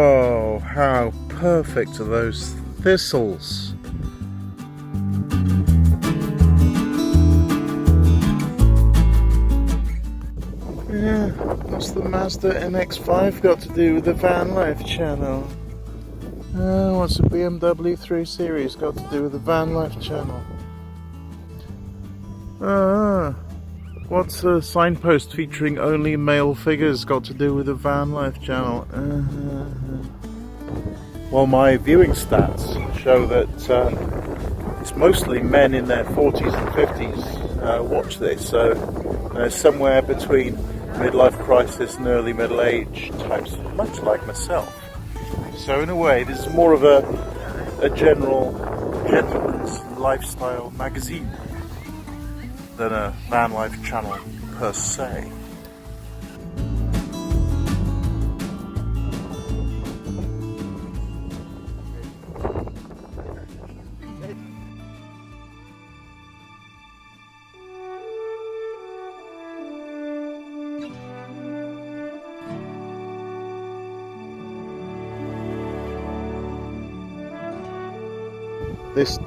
Oh, how perfect are those thistles. Yeah, what's the Mazda MX-5 got to do with the VanLife channel? What's the BMW 3 Series got to do with the VanLife channel? What's a signpost featuring only male figures got to do with the VanLife channel? Well, my viewing stats show that it's mostly men in their 40s and 50s watch this, so somewhere between midlife crisis and early middle age types, much like myself. So in a way, this is more of a general gentleman's lifestyle magazine than a VanLife channel per se. This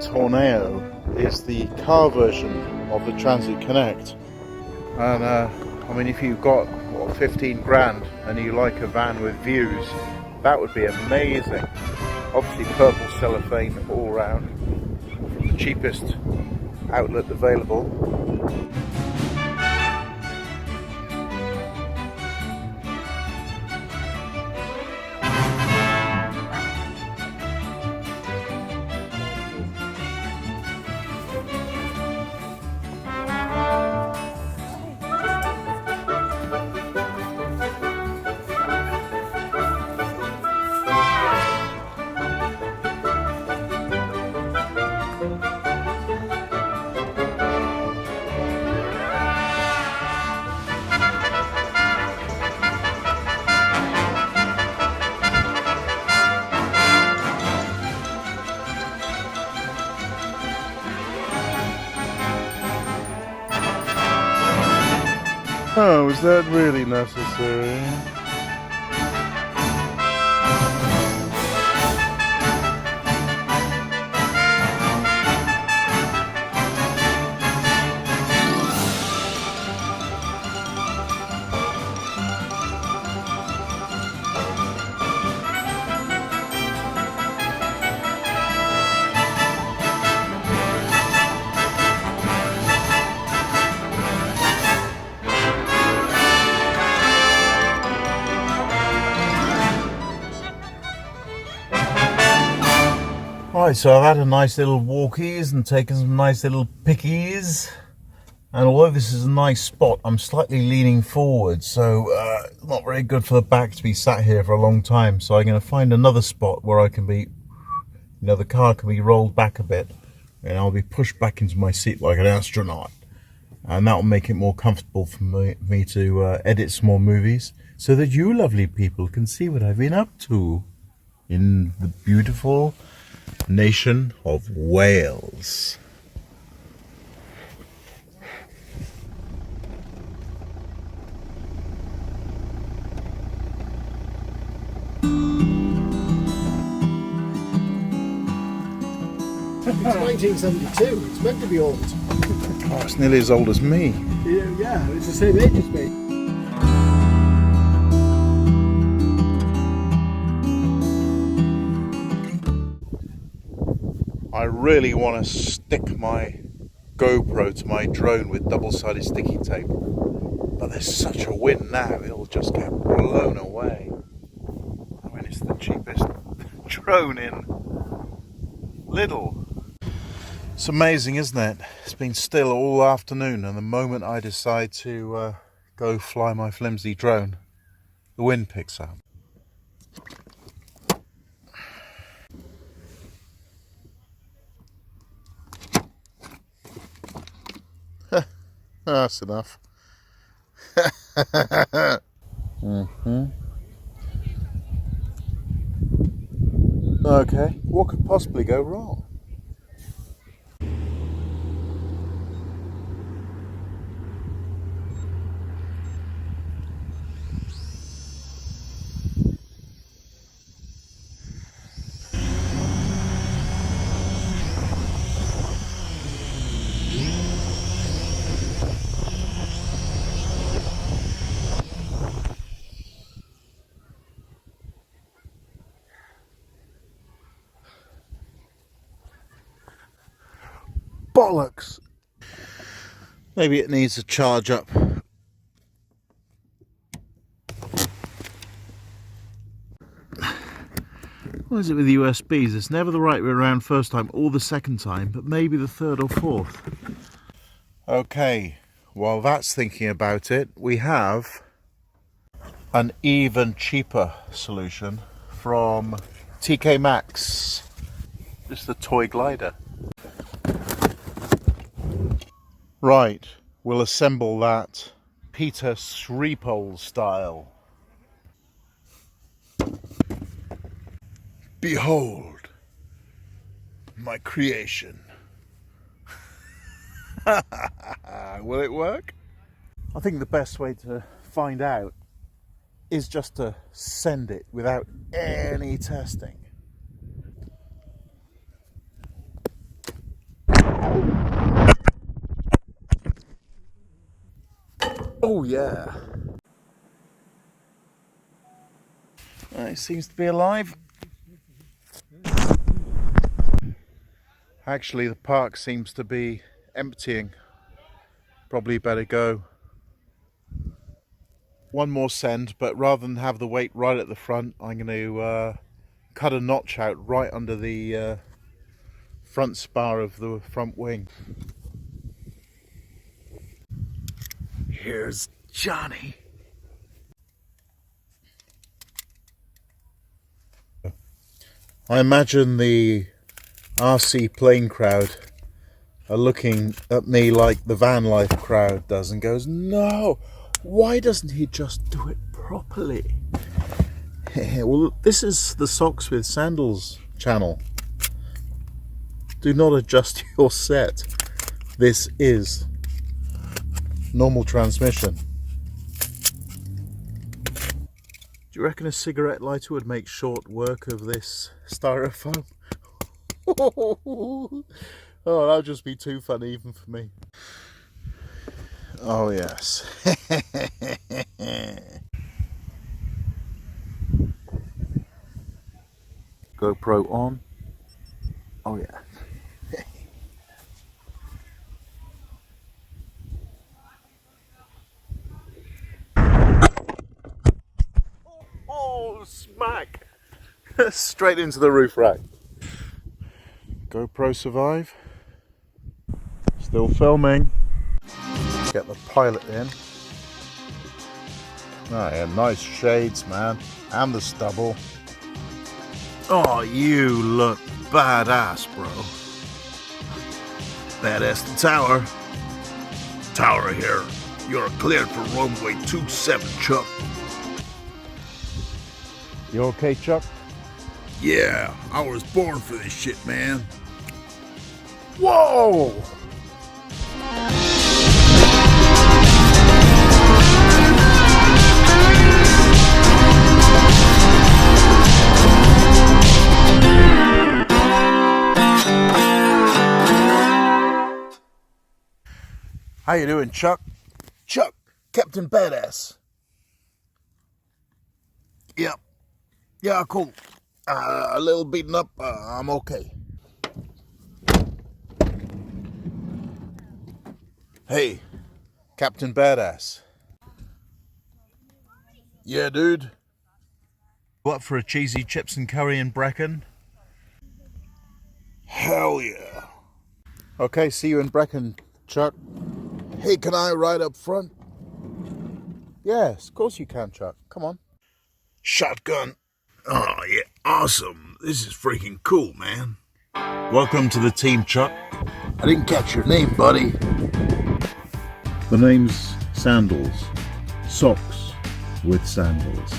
Tornado is the car version of the Transit Connect, and I mean, if you've got 15 grand and you like a van with views, that would be amazing. Obviously purple cellophane all round, from the cheapest outlet available. Oh, is that really necessary? Right, so I've had a nice little walkies and taken some nice little pickies, and although this is a nice spot, I'm slightly leaning forward, so not very good for the back to be sat here for a long time. So I'm going to find another spot where I can be, you know, the car can be rolled back a bit and I'll be pushed back into my seat like an astronaut, and that will make it more comfortable for me to edit some more movies, so that you lovely people can see what I've been up to in the beautiful nation of Wales. It's 1972, it's meant to be old. Oh, it's nearly as old as me. Yeah, it's the same age as me. I really want to stick my GoPro to my drone with double-sided sticky tape, but there's such a wind now, it'll just get blown away. I mean, it's the cheapest drone in Lidl. It's amazing, isn't it? It's been still all afternoon, and the moment I decide to go fly my flimsy drone, the wind picks up. That's enough. Okay, what could possibly go wrong? bollocks. Maybe it needs a charge up. What is it with USBs? It's never the right way around first time or the second time, but maybe the third or fourth. Okay, while that's thinking about it, we have an even cheaper solution from TK Maxx. Just the toy glider. Right, we'll assemble that Peter Shripole style. Behold my creation. Will it work? I think the best way to find out is just to send it without any testing. Oh yeah. It seems to be alive. Actually, the park seems to be emptying. Probably better go. One more send, but rather than have the weight right at the front, I'm going to cut a notch out right under the front spar of the front wing. Here's Johnny. I imagine the RC plane crowd are looking at me like the VanLife crowd does and goes, no, why doesn't he just do it properly? Well, this is the Socks with Sandals channel. Do not adjust your set. This is normal transmission. Do you reckon a cigarette lighter would make short work of this styrofoam? Oh, that would just be too funny even for me. Oh yes. GoPro on. Oh yeah. Oh, smack! Straight into the roof rack. GoPro survive. Still filming. Get the pilot in. Oh yeah, nice shades, man. And the stubble. Oh, you look badass, bro. Badass the tower. Tower here. You're cleared for runway 27, Chuck. You okay, Chuck? Yeah, I was born for this shit, man. Whoa! How you doing, Chuck? Chuck, Captain Badass. Yep. Yeah, cool. A little beaten up. I'm okay. Hey, Captain Badass. Yeah, dude. What for a cheesy chips and curry in Brecon? Hell yeah. Okay, see you in Brecon, Chuck. Hey, can I ride up front? Yes, of course you can, Chuck. Come on. Shotgun. Oh, yeah, awesome. This is freaking cool, man. Welcome to the team, Chuck. I didn't catch your name, buddy. The name's Sandals. Socks with Sandals.